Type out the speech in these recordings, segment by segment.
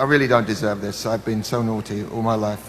I really don't deserve this. I've been so naughty all my life.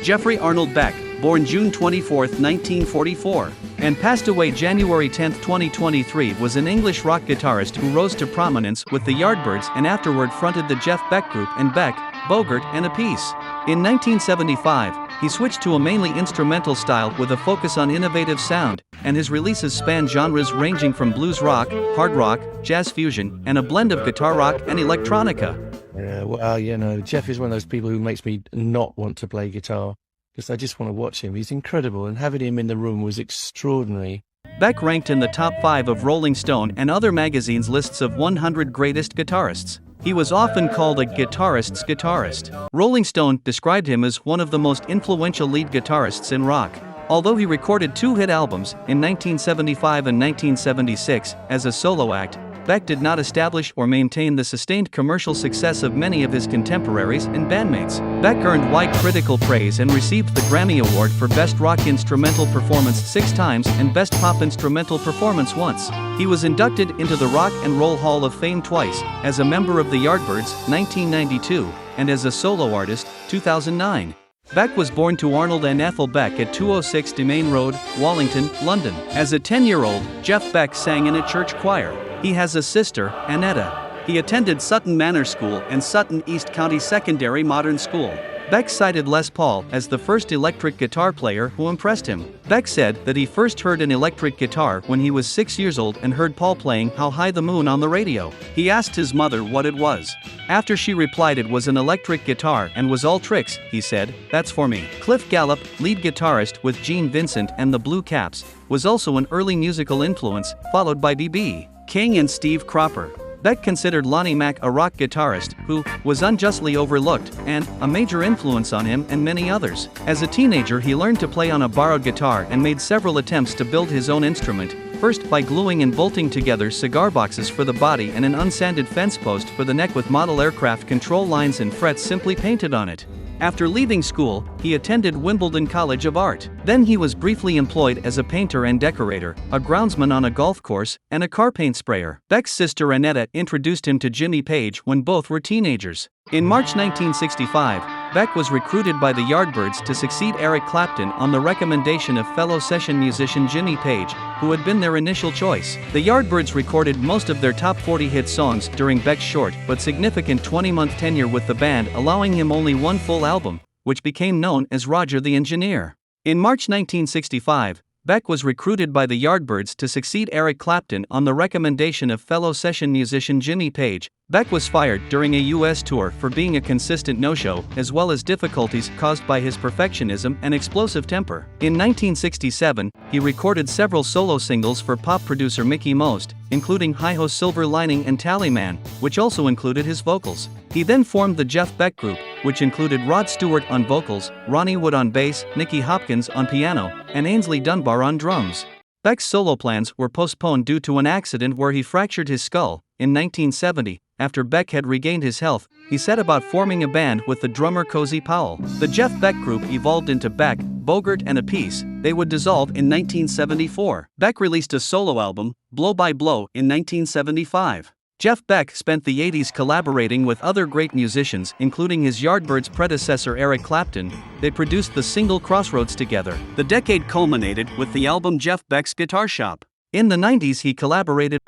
Jeffrey Arnold Beck, born June 24, 1944, and passed away January 10, 2023, was an English rock guitarist who rose to prominence with the Yardbirds and afterward fronted the Jeff Beck Group and Beck, Bogert and Appice. In 1975, he switched to a mainly instrumental style with a focus on innovative sound, and his releases span genres ranging from blues rock, hard rock, jazz fusion, and a blend of guitar rock and electronica. Yeah, well, Jeff is one of those people who makes me not want to play guitar, because I just want to watch him. He's incredible, and having him in the room was extraordinary. Beck ranked in the top 5 of Rolling Stone and other magazines' lists of 100 greatest guitarists. He was often called a guitarist's guitarist. Rolling Stone described him as one of the most influential lead guitarists in rock. Although he recorded 2 hit albums, in 1975 and 1976, as a solo act, Beck did not establish or maintain the sustained commercial success of many of his contemporaries and bandmates. Beck earned wide critical praise and received the Grammy Award for Best Rock Instrumental Performance 6 times and Best Pop Instrumental Performance once. He was inducted into the Rock and Roll Hall of Fame twice, as a member of the Yardbirds, 1992, and as a solo artist, 2009. Beck was born to Arnold and Ethel Beck at 206 Demain Road, Wallington, London. As a 10-year-old, Jeff Beck sang in a church choir. He has a sister, Annetta. He attended Sutton Manor School and Sutton East County Secondary Modern School. Beck cited Les Paul as the first electric guitar player who impressed him. Beck said that he first heard an electric guitar when he was 6 years old and heard Paul playing How High the Moon on the radio. He asked his mother what it was. After she replied it was an electric guitar and was all tricks, he said, "That's for me." Cliff Gallup, lead guitarist with Gene Vincent and the Blue Caps, was also an early musical influence, followed by B.B. King and Steve Cropper. Beck considered Lonnie Mack a rock guitarist who was unjustly overlooked and a major influence on him and many others. As a teenager, he learned to play on a borrowed guitar and made several attempts to build his own instrument, first by gluing and bolting together cigar boxes for the body and an unsanded fence post for the neck with model aircraft control lines and frets simply painted on it. After leaving school, he attended Wimbledon College of Art. Then he was briefly employed as a painter and decorator, a groundsman on a golf course, and a car paint sprayer. Beck's sister Annetta introduced him to Jimmy Page when both were teenagers. In March 1965, Beck was recruited by the Yardbirds to succeed Eric Clapton on the recommendation of fellow session musician Jimmy Page, who had been their initial choice. The Yardbirds recorded most of their top 40 hit songs during Beck's short but significant 20-month tenure with the band, allowing him only one full album, which became known as Roger the Engineer. In March 1965, Beck was recruited by the Yardbirds to succeed Eric Clapton on the recommendation of fellow session musician Jimmy Page. Beck was fired during a U.S. tour for being a consistent no-show, as well as difficulties caused by his perfectionism and explosive temper. In 1967, he recorded several solo singles for pop producer Mickie Most, including Hi-Ho Silver Lining and Tallyman, which also included his vocals. He then formed the Jeff Beck Group, which included Rod Stewart on vocals, Ronnie Wood on bass, Nicky Hopkins on piano, and Ainsley Dunbar on drums. Beck's solo plans were postponed due to an accident where he fractured his skull. In 1970, after Beck had regained his health, he set about forming a band with the drummer Cozy Powell. The Jeff Beck Group evolved into Beck, Bogert and Appice. They would dissolve in 1974. Beck released a solo album, Blow by Blow, in 1975. Jeff Beck spent the 80s collaborating with other great musicians, including his Yardbirds predecessor Eric Clapton. They produced the single Crossroads together. The decade culminated with the album Jeff Beck's Guitar Shop. In the 90s he collaborated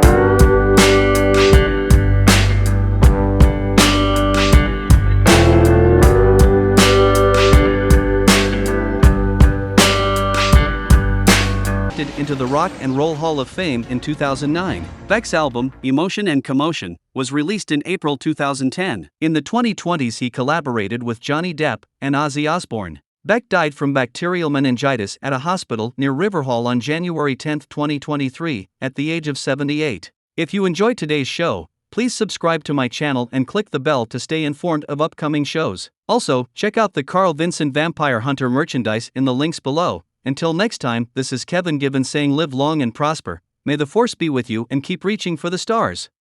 into the Rock and Roll Hall of Fame in 2009. Beck's album, Emotion and Commotion, was released in April 2010. In the 2020s he collaborated with Johnny Depp and Ozzy Osbourne. Beck died from bacterial meningitis at a hospital near Riverhall on January 10, 2023, at the age of 78. If you enjoyed today's show, please subscribe to my channel and click the bell to stay informed of upcoming shows. Also, check out the Carl Vincent Vampire Hunter merchandise in the links below. Until next time, this is Kevin Gibbons saying live long and prosper. May the force be with you and keep reaching for the stars.